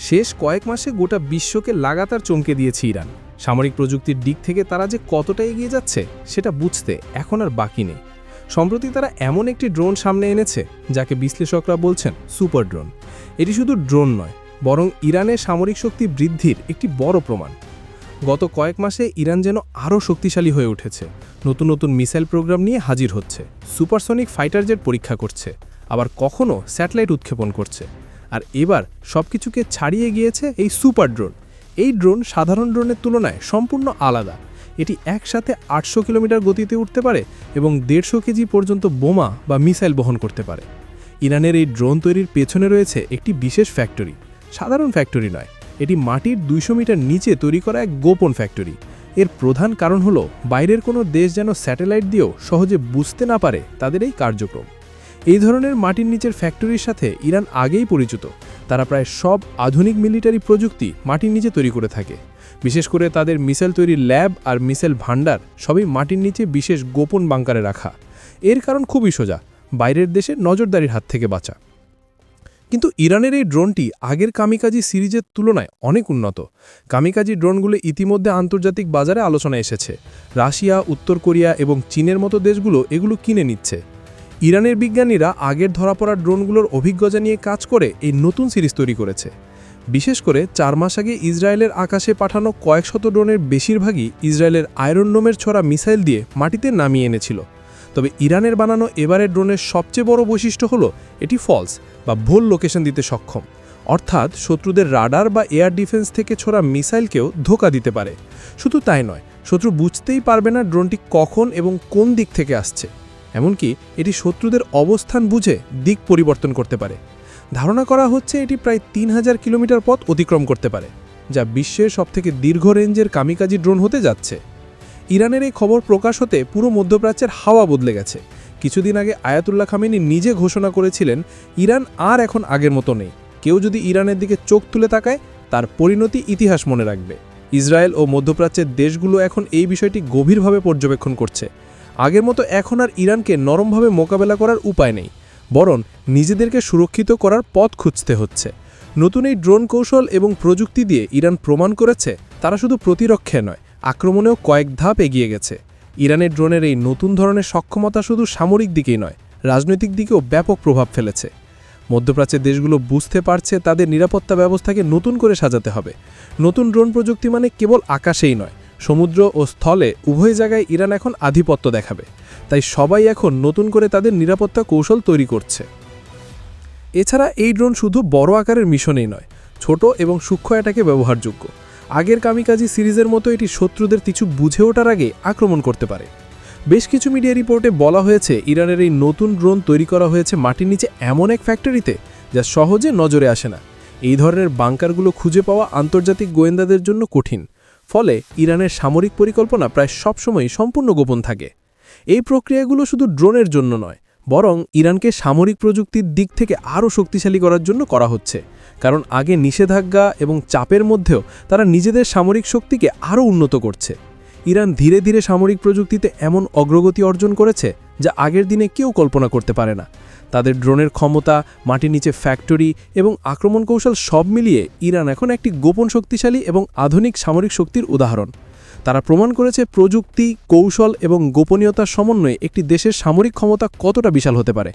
শেষ কয়েক মাসে গোটা বিশ্বকে লাগাতার চমকে দিয়েছে ইরান। সামরিক প্রযুক্তির দিক থেকে তারা যে কতটা এগিয়ে যাচ্ছে সেটা বুঝতে এখন আর বাকি নেই। সম্প্রতি তারা এমন একটি ড্রোন সামনে এনেছে যাকে বিশ্লেষকরা বলছেন সুপার ড্রোন। এটি শুধু ড্রোন নয়, বরং ইরানের সামরিক শক্তি বৃদ্ধির একটি বড় প্রমাণ। গত কয়েক মাসে ইরান যেন আরও শক্তিশালী হয়ে উঠেছে। নতুন নতুন মিসাইল প্রোগ্রাম নিয়ে হাজির হচ্ছে, সুপারসনিক ফাইটার জেট পরীক্ষা করছে, আবার কখনও স্যাটেলাইট উৎক্ষেপণ করছে। আর এবার সবকিছুকে ছাড়িয়ে গিয়েছে এই সুপার ড্রোন। এই ড্রোন সাধারণ ড্রোনের তুলনায় সম্পূর্ণ আলাদা। এটি একসাথে 800 কিলোমিটার গতিতে উঠতে পারে এবং 150 কেজি পর্যন্ত বোমা বা মিসাইল বহন করতে পারে। ইরানের এই ড্রোন তৈরির পেছনে রয়েছে একটি বিশেষ ফ্যাক্টরি। সাধারণ ফ্যাক্টরি নয়, এটি মাটির 200 মিটার নিচে তৈরি করা এক গোপন ফ্যাক্টরি। এর প্রধান কারণ হলো বাইরের কোনো দেশ যেন স্যাটেলাইট দিয়েও সহজে বুঝতে না পারে তাদের এই কার্যক্রম। এই ধরনের মাটির নিচের ফ্যাক্টরির সাথে ইরান আগেই পরিচিত। তারা প্রায় সব আধুনিক মিলিটারি প্রযুক্তি মাটির নিচে তৈরি করে থাকে। বিশেষ করে তাদের মিসাইল তৈরির ল্যাব আর মিসাইল ভান্ডার সবই মাটির নিচে বিশেষ গোপন বাংকারে রাখা। এর কারণ খুবই সোজা, বাইরের দেশে নজরদারির হাত থেকে বাঁচা। কিন্তু ইরানের এই ড্রোনটি আগের কামিকাজি সিরিজের তুলনায় অনেক উন্নত। কামিকাজি ড্রোনগুলো ইতিমধ্যে আন্তর্জাতিক বাজারে আলোচনায় এসেছে। রাশিয়া, উত্তর কোরিয়া এবং চীনের মতো দেশগুলো এগুলো কিনে নিচ্ছে। ইরানের বিজ্ঞানীরা আগের ধরা পড়া ড্রোনগুলোর অভিজ্ঞতা নিয়ে কাজ করে এই নতুন সিরিজ তৈরি করেছে। বিশেষ করে 4 মাস আগে ইসরায়েলের আকাশে পাঠানো কয়েক শত ড্রোনের বেশিরভাগই ইসরায়েলের আয়রন ডোমের ছোড়া মিসাইল দিয়ে মাটিতে নামিয়ে এনেছিল। তবে ইরানের বানানো এবারের ড্রোনের সবচেয়ে বড় বৈশিষ্ট্য হলো এটি ফলস বা ভুল লোকেশন দিতে সক্ষম। অর্থাৎ শত্রুদের রাডার বা এয়ার ডিফেন্স থেকে ছোড়া মিসাইলকেও ধোঁকা দিতে পারে। শুধু তাই নয়, শত্রু বুঝতেই পারবে না ড্রোনটি কখন এবং কোন দিক থেকে আসছে। এমনকি এটি শত্রুদের অবস্থান বুঝে দিক পরিবর্তন করতে পারে। ধারণা করা হচ্ছে এটি প্রায় 3000 কিলোমিটার পথ অতিক্রম করতে পারে, যা বিশ্বের সবথেকে দীর্ঘ রেঞ্জের কামিকাজি ড্রোন হতে যাচ্ছে। ইরানের এই খবর প্রকাশ হতে পুরো মধ্যপ্রাচ্যের হাওয়া বদলে গেছে। কিছুদিন আগে আয়াতুল্লাহ খামেনি নিজে ঘোষণা করেছিলেন ইরান আর এখন আগের মতো নেই। কেউ যদি ইরানের দিকে চোখ তুলে তাকায় তার পরিণতি ইতিহাস মনে রাখবে। ইসরায়েল ও মধ্যপ্রাচ্যের দেশগুলো এখন এই বিষয়টি গভীরভাবে পর্যবেক্ষণ করছে। আগের মতো এখন আর ইরানকে নরমভাবে মোকাবেলা করার উপায় নেই, বরং নিজেদেরকে সুরক্ষিত করার পথ খুঁজতে হচ্ছে। নতুন এই ড্রোন কৌশল এবং প্রযুক্তি দিয়ে ইরান প্রমাণ করেছে তারা শুধু প্রতিরক্ষায় নয়, আক্রমণেও কয়েক ধাপ এগিয়ে গেছে। ইরানের ড্রোনের এই নতুন ধরনের সক্ষমতা শুধু সামরিক দিকেই নয়, রাজনৈতিক দিকেও ব্যাপক প্রভাব ফেলেছে। মধ্যপ্রাচ্যের দেশগুলো বুঝতে পারছে তাদের নিরাপত্তা ব্যবস্থাকে নতুন করে সাজাতে হবে। নতুন ড্রোন প্রযুক্তি মানে কেবল আকাশেই নয়, সমুদ্র ও স্থলে উভয় জায়গায় ইরান এখন আধিপত্য দেখাবে। তাই সবাই এখন নতুন করে তাদের নিরাপত্তা কৌশল তৈরি করছে। এছাড়া এই ড্রোন শুধু বড় আকারের মিশনেই নয়, ছোট এবং সূক্ষ্ম অ্যাটাকে ব্যবহারযোগ্য। আগের কামিকাজি সিরিজের মতো এটি শত্রুদের কিছু বুঝে ওঠার আগে আক্রমণ করতে পারে। বেশ কিছু মিডিয়া রিপোর্টে বলা হয়েছে ইরানের এই নতুন ড্রোন তৈরি করা হয়েছে মাটির নিচে এমন এক ফ্যাক্টরিতে যা সহজে নজরে আসে না। এই ধরনের বাংকারগুলো খুঁজে পাওয়া আন্তর্জাতিক গোয়েন্দাদের জন্য কঠিন। ফলে ইরানের সামরিক পরিকল্পনা প্রায় সবসময়ই সম্পূর্ণ গোপন থাকে। এই প্রক্রিয়াগুলো শুধু ড্রোনের জন্য নয়, বরং ইরানকে সামরিক প্রযুক্তির দিক থেকে আরও শক্তিশালী করার জন্য করা হচ্ছে। কারণ আগে নিষেধাজ্ঞা এবং চাপের মধ্যেও তারা নিজেদের সামরিক শক্তিকে আরও উন্নত করছে। ইরান ধীরে ধীরে সামরিক প্রযুক্তিতে এমন অগ্রগতি অর্জন করেছে যা আগের দিনে কেউ কল্পনা করতে পারে না। তাদের ড্রোনের ক্ষমতা, মাটির নিচে ফ্যাক্টরি এবং আক্রমণ কৌশল সব মিলিয়ে ইরান এখন একটি গোপন শক্তিশালী এবং আধুনিক সামরিক শক্তির উদাহরণ। তারা প্রমাণ করেছে প্রযুক্তি, কৌশল এবং গোপনীয়তার সমন্বয়ে একটি দেশের সামরিক ক্ষমতা কতটা বিশাল হতে পারে।